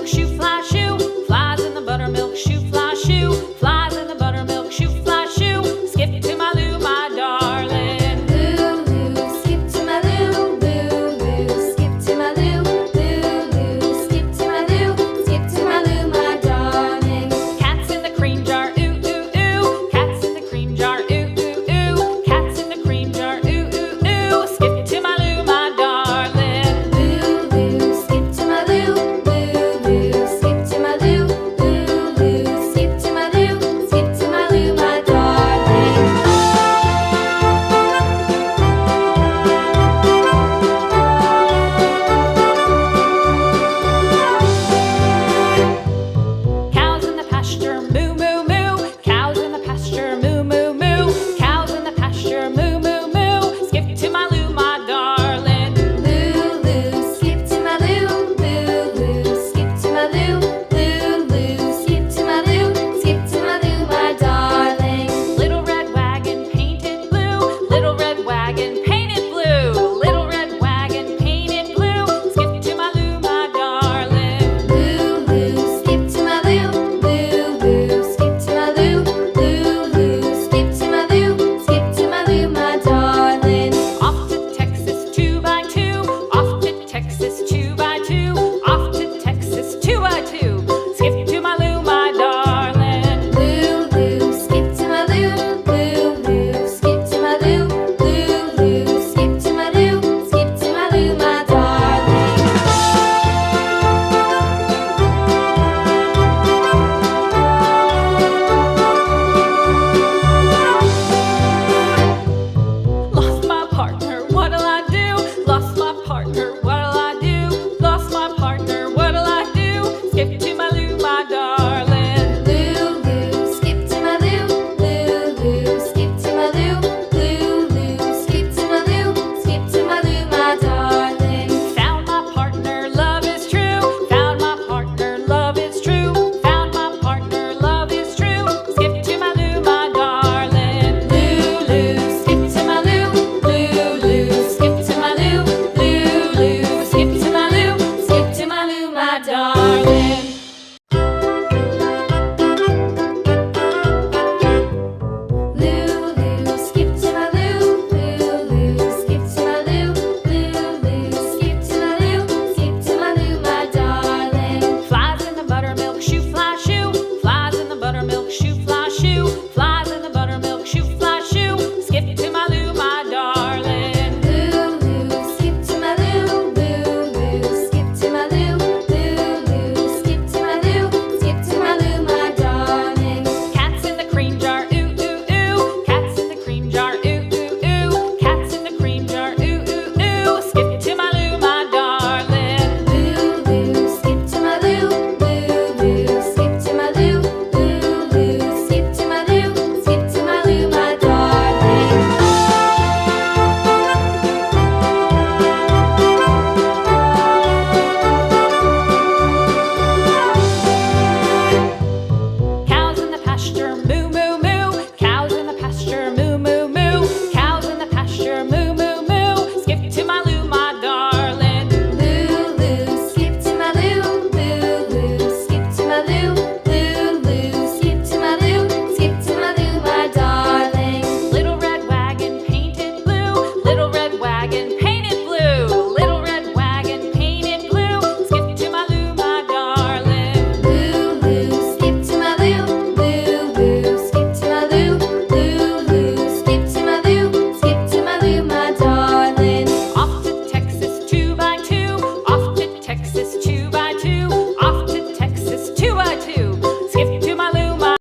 buttermilk shoe, fly shoe. Flies in the buttermilk shoe, fly shoe. Flies in the buttermilk shoe, fly shoe. Skip to my Lou, my darling. Lou, skip to my Lou, Lou, skip to my Lou, Lou, skip to my Lou, skip to my Lou, my darling. Cats in the cream jar, ooh, ooh, ooh. Cats in the cream jar, ooh, ooh, ooh. Cats in the cream jar, ooh, ooh, ooh. Skip to my Lou, my darling. Lou, skip to my Lou, Lou, skip to my Lou, Lou, skip to my Lou, skip to my Lou, my darling. Cows in the pasture, moo, moo, moo. Cows in the pasture, moo, moo, moo. Cows in the pasture, moo, moo, moo. Skip to my Lou, my darling. Lou, skip to my Lou, Lou, skip to my Lou, Lou, skip to my Lou, skip to my Lou, my darling. Little red wagon painted blue. Little red wagon painted blue. Little red wagon painted blue. Skip to my Lou, my darling. Lou, skip to my Lou, Lou, skip to my Lou, Lou, skip to my Lou, skip to my Lou, my darling. Off to Texas 2x2. Off to Texas 2x2. Off to Texas 2x2. Skip to my Lou, my darling. Lou, skip to my Lou, Lou, skip to my Lou, Lou, skip to my Lou, skip to my Lou, my darling. Lost my partner, what'll I do? Lost my partner, what'll I do? Lost my partner, what'll I do? Skip to my Lou, my darling. Lou, skip to my Lou, Lou, skip to my Lou, Lou, skip to my Lou, skip to my Lou, my darling. Found my partner, love is true. Found my partner, love is true. Found my partner, love is true. Skip to my Lou, my darling. Lou, skip to my Lou, Lou, skip to my Lou, Lou, skip to my Lou, skip to my Lou, my darling.